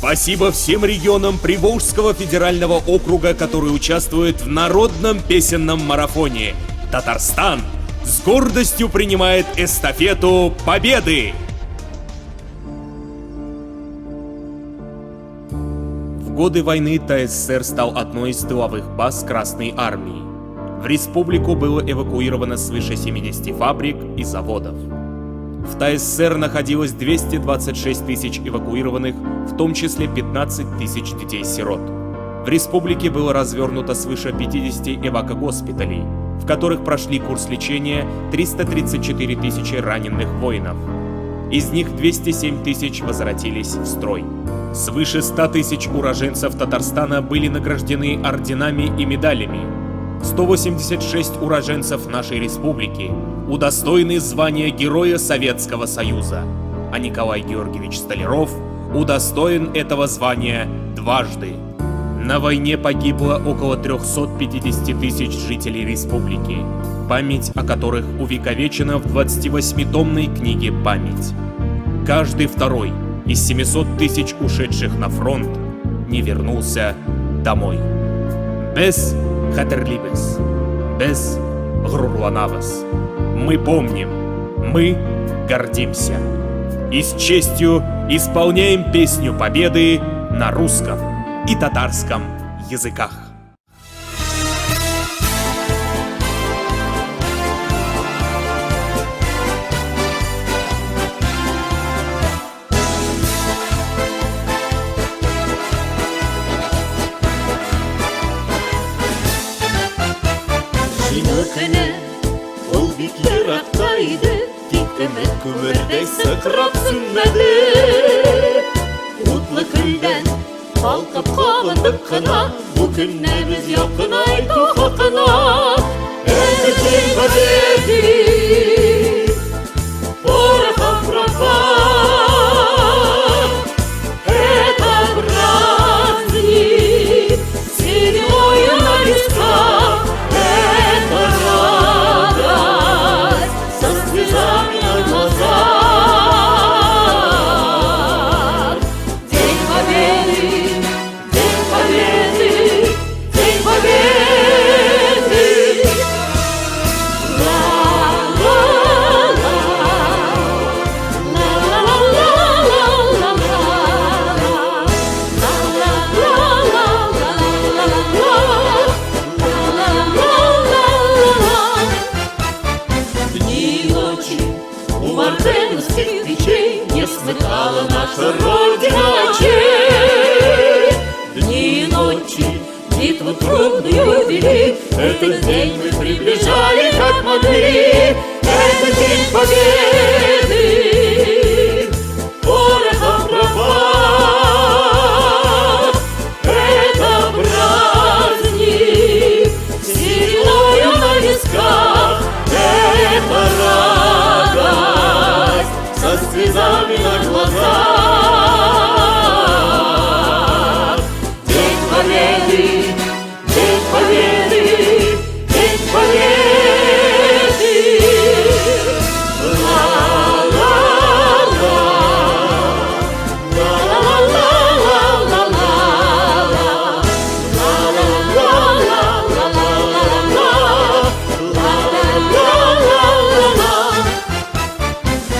Спасибо всем регионам Приволжского федерального округа, которые участвуют в народном песенном марафоне. Татарстан с гордостью принимает эстафету Победы! В годы войны ТССР стал одной из тыловых баз Красной Армии. В республику было эвакуировано свыше 70 фабрик и заводов. В ТССР находилось 226 тысяч эвакуированных, в том числе 15 тысяч детей-сирот. В республике было развернуто свыше 50 эвакогоспиталей, в которых прошли курс лечения 334 тысячи раненых воинов. Из них 207 тысяч возвратились в строй. Свыше 100 тысяч уроженцев Татарстана были награждены орденами и медалями. 186 уроженцев нашей республики удостоены звания Героя Советского Союза, а Николай Георгиевич Столяров удостоен этого звания дважды. На войне погибло около 350 тысяч жителей республики, память о которых увековечена в 28-томной книге «Память». Каждый второй из 700 тысяч ушедших на фронт не вернулся домой. Без хатерлибес, без грурланавас. Мы помним, мы гордимся. И с честью исполняем песню Победы на русском и татарском языках. Жинөхіне ол бик ерақта иді, тиктемек күмірдей сықырап сүнмеді. Утлы күлден қалқып қабындық қына, бұл күнне біз яқын айту хақына. Әдетен бәдеті, орақам прапа, это праздник, седьмое на висках. Слыхала наша Родина ночей. Дни и ночи битву трудную вели, этот день мы приближали как могли. Это день победы, порохом пропах. Это праздник, силою на висках. Это радость со слезами на глазах. День победы, день победы, день победы. Ла-ла-ла, ла-ла-ла-ла-ла-ла-ла, ла-ла-ла-ла-ла-ла-ла.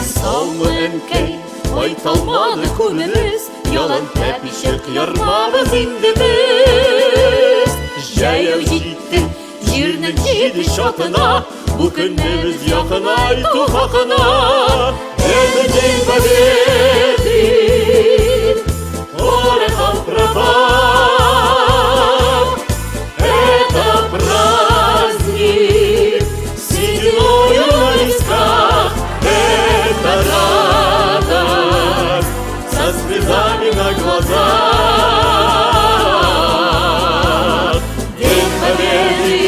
Салмы әнкәй, байталмады күніміз, ялан тәпішек ярмабыз инді біз. Жәйәу житті жернің жеді шатына, бұл күнне біз яқын айту хақына. Это день победы, орехам пропах. Это праздник, седьмою на висках. Это радость со слезами на глазах. День победы,